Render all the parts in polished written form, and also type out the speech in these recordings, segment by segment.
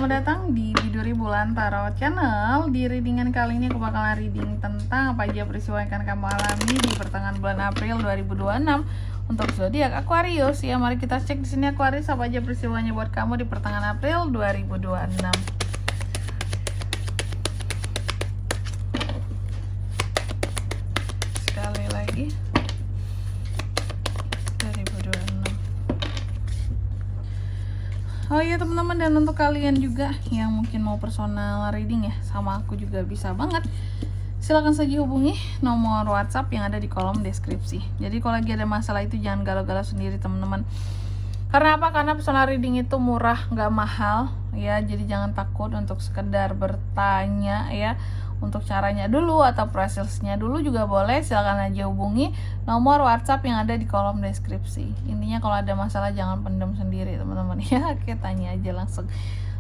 selamat datang di Biduri Bulan Tarot Channel. Di readingan kali ini aku bakalan reading tentang apa aja peristiwa yang akan kamu alami di pertengahan bulan April 2026 untuk zodiak Aquarius. Ya, mari kita cek di sini Aquarius apa aja peristiwanya buat kamu di pertengahan April 2026. Sekali lagi. Oh iya teman-teman, dan untuk kalian juga yang mungkin mau personal reading ya sama aku juga bisa banget, silahkan saja hubungi nomor WhatsApp yang ada di kolom deskripsi. Jadi kalau lagi ada masalah itu jangan galau-galau sendiri teman-teman. Karena apa? Karena personal reading itu murah, nggak mahal ya. Jadi jangan takut untuk sekedar bertanya ya, untuk caranya dulu atau prosesnya dulu juga boleh. Silakan aja hubungi nomor WhatsApp yang ada di kolom deskripsi. Intinya kalau ada masalah jangan pendam sendiri teman-teman ya. Oke, tanya aja langsung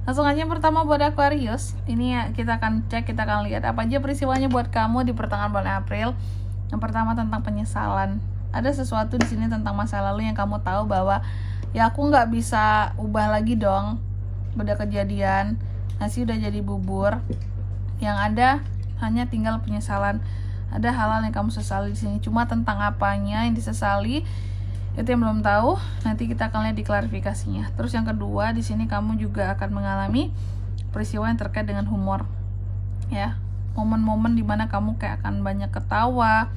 aja. Pertama buat Aquarius ini ya, kita akan cek, kita akan lihat apa aja peristiwanya buat kamu di pertengahan bulan April. Yang pertama tentang penyesalan. Ada sesuatu di sini tentang masa lalu yang kamu tahu bahwa ya aku nggak bisa ubah lagi dong, udah kejadian, nasi udah jadi bubur, yang ada hanya tinggal penyesalan. Ada hal-hal yang kamu sesali di sini, cuma tentang apanya yang disesali itu yang belum tahu. Nanti kita akan lihat di klarifikasinya. Terus yang kedua, di sini kamu juga akan mengalami peristiwa yang terkait dengan humor ya, momen-momen dimana kamu kayak akan banyak ketawa,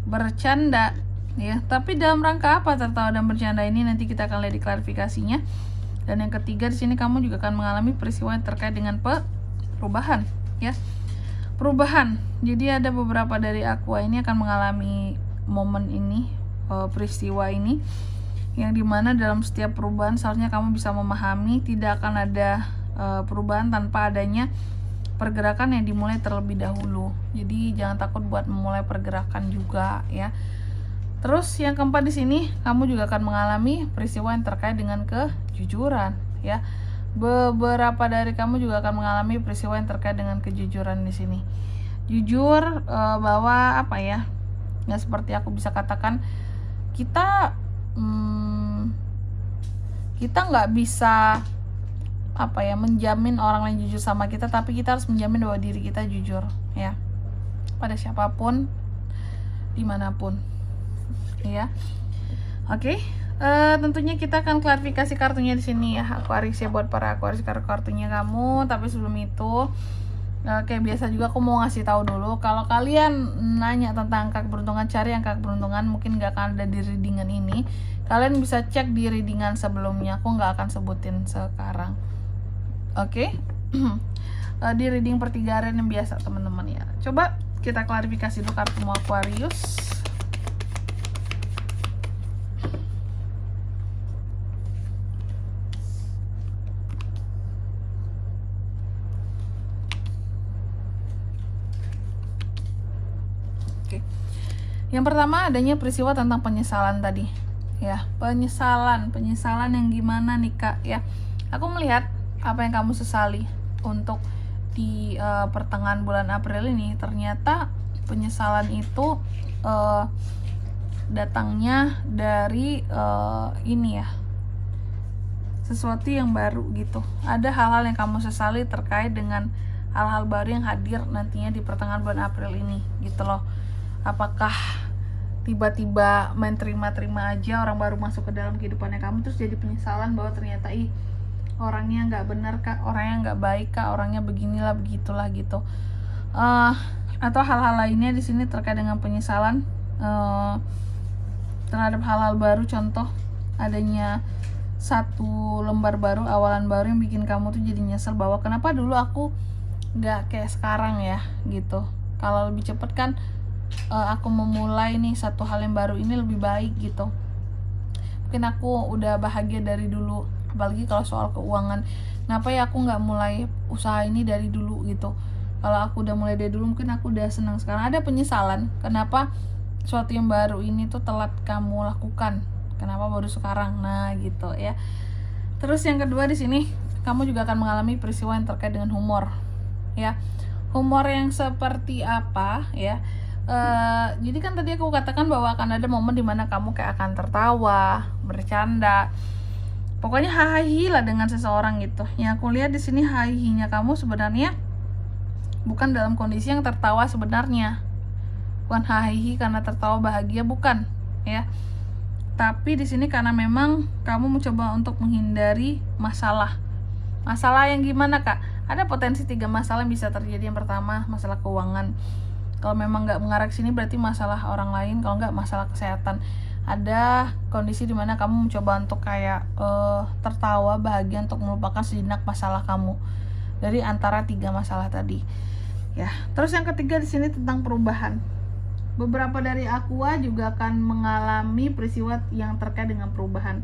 bercanda ya, tapi dalam rangka apa tertawa dan bercanda ini nanti kita akan lihat di klarifikasinya. Dan yang ketiga, di sini kamu juga akan mengalami peristiwa yang terkait dengan perubahan ya, perubahan. Jadi ada beberapa dari Aqua ini akan mengalami momen ini, peristiwa ini, yang dimana dalam setiap perubahan seharusnya kamu bisa memahami tidak akan ada perubahan tanpa adanya pergerakan yang dimulai terlebih dahulu. Jadi jangan takut buat memulai pergerakan juga ya. Terus yang keempat, di sini kamu juga akan mengalami peristiwa yang terkait dengan kejujuran ya. Beberapa dari kamu juga akan mengalami peristiwa yang terkait dengan kejujuran di sini. Jujur bahwa apa ya? Nggak seperti aku bisa katakan kita nggak bisa apa ya menjamin orang lain jujur sama kita, tapi kita harus menjamin bahwa diri kita jujur ya pada siapapun dimanapun ya. Oke. Tentunya kita akan klarifikasi kartunya di sini ya Aquarius ya, buat para Aquarius kartunya kamu. Tapi sebelum itu kayak biasa juga aku mau ngasih tahu dulu, kalau kalian nanya tentang angka keberuntungan, cari angka keberuntungan, mungkin nggak akan ada di readingan ini. Kalian bisa cek di readingan sebelumnya, aku nggak akan sebutin sekarang. Oke. Di reading pertigaan yang biasa teman-teman ya. Coba kita klarifikasi dulu kartumu Aquarius. Yang pertama, adanya peristiwa tentang penyesalan tadi ya, penyesalan yang gimana nih Kak ya. Aku melihat apa yang kamu sesali untuk di pertengahan bulan April ini. Ternyata penyesalan itu datangnya dari ini ya, sesuatu yang baru gitu. Ada hal-hal yang kamu sesali terkait dengan hal-hal baru yang hadir nantinya di pertengahan bulan April ini gitu loh. Apakah tiba-tiba main terima-terima aja orang baru masuk ke dalam kehidupannya kamu, terus jadi penyesalan bahwa ternyata orangnya nggak benar Kak, orangnya nggak baik Kak, orangnya beginilah begitulah gitu. Atau hal-hal lainnya di sini terkait dengan penyesalan terhadap hal-hal baru. Contoh, adanya satu lembar baru, awalan baru yang bikin kamu tuh jadi nyesel bahwa kenapa dulu aku nggak kayak sekarang ya gitu. Kalau lebih cepet kan aku memulai nih satu hal yang baru ini lebih baik gitu. Mungkin aku udah bahagia dari dulu, apalagi kalau soal keuangan. Kenapa ya aku nggak mulai usaha ini dari dulu gitu. Kalau aku udah mulai dari dulu mungkin aku udah senang sekarang. Ada penyesalan kenapa sesuatu yang baru ini tuh telat kamu lakukan, kenapa baru sekarang, nah gitu ya. Terus yang kedua, di sini kamu juga akan mengalami peristiwa yang terkait dengan humor ya. Humor yang seperti apa ya? Jadi kan tadi aku katakan bahwa akan ada momen dimana kamu kayak akan tertawa, bercanda. Pokoknya hahihi lah dengan seseorang gitu. Yang aku lihat di sini hahihinya kamu sebenarnya bukan dalam kondisi yang tertawa sebenarnya. Bukan hahihi karena tertawa bahagia, bukan, ya. Tapi di sini karena memang kamu mencoba untuk menghindari masalah. Masalah yang gimana, Kak? Ada potensi 3 masalah yang bisa terjadi. Yang pertama, masalah keuangan. Kalau memang nggak mengarah ke sini berarti masalah orang lain, kalau nggak masalah kesehatan. Ada kondisi dimana kamu mencoba untuk kayak tertawa bahagia untuk melupakan sejenak masalah kamu dari antara 3 masalah tadi, ya. Terus yang ketiga di sini tentang perubahan. Beberapa dari aqua juga akan mengalami peristiwa yang terkait dengan perubahan.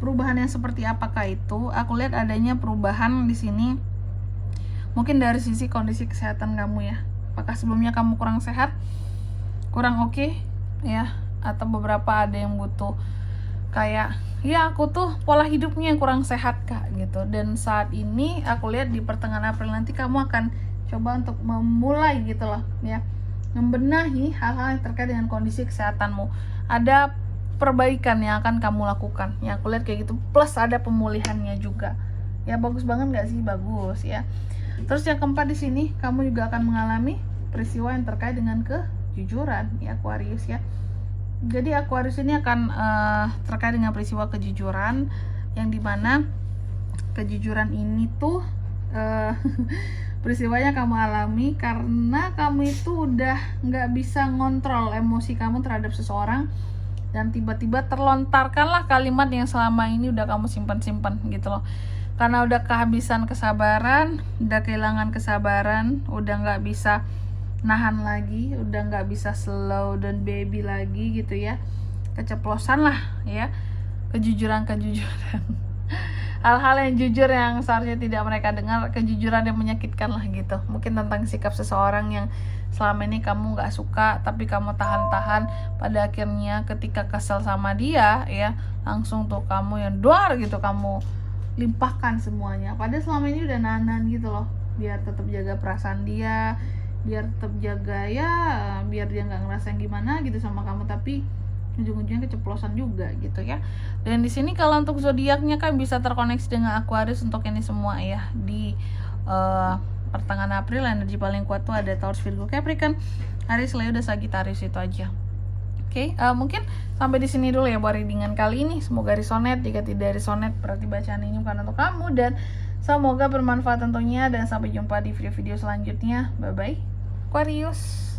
Perubahan yang seperti apakah itu? Aku lihat adanya perubahan di sini mungkin dari sisi kondisi kesehatan kamu, ya. Apakah sebelumnya kamu kurang sehat, kurang oke, ya, atau beberapa ada yang butuh kayak, ya aku tuh pola hidupnya yang kurang sehat, Kak, gitu. Dan saat ini aku lihat di pertengahan April nanti kamu akan coba untuk memulai gitu loh, ya, membenahi hal-hal yang terkait dengan kondisi kesehatanmu. Ada perbaikan yang akan kamu lakukan, ya, aku lihat kayak gitu. Plus ada pemulihannya juga, ya. Bagus banget nggak sih? Bagus, ya. Terus yang keempat di sini kamu juga akan mengalami peristiwa yang terkait dengan kejujuran, ya, Aquarius, ya. Jadi Aquarius ini akan terkait dengan peristiwa kejujuran, yang dimana kejujuran ini tuh peristiwanya kamu alami karena kamu itu udah nggak bisa ngontrol emosi kamu terhadap seseorang, dan tiba-tiba terlontarkanlah kalimat yang selama ini udah kamu simpan-simpan gitu loh. Karena udah kehabisan kesabaran, udah kehilangan kesabaran, udah nggak bisa nahan lagi, udah nggak bisa slow dan baby lagi gitu, ya. Keceplosan lah, ya, kejujuran hal-hal yang jujur yang seharusnya tidak mereka dengar, kejujuran yang menyakitkan lah gitu. Mungkin tentang sikap seseorang yang selama ini kamu nggak suka tapi kamu tahan-tahan, pada akhirnya ketika kesel sama dia, ya, langsung tuh kamu yang duar gitu, kamu limpahkan semuanya. Padahal selama ini udah nahan gitu loh, biar tetap jaga perasaan dia, biar tetap jaga, ya, biar dia nggak ngerasain gimana gitu sama kamu, tapi ujung-ujungnya keceplosan juga gitu, ya. Dan di sini kalau untuk zodiaknya kan bisa terkoneksi dengan Aquarius untuk ini semua, ya. Di pertengahan April energi paling kuat tuh ada Taurus, Virgo, Capricorn, Aries, Leo, dan Sagittarius. Itu aja. Oke, mungkin sampai di sini dulu ya buat readingan kali ini. Semoga resonate. Jika tidak resonate berarti bacaan ini bukan untuk kamu, dan semoga bermanfaat tentunya, dan sampai jumpa di video-video selanjutnya. Bye bye Aquarius.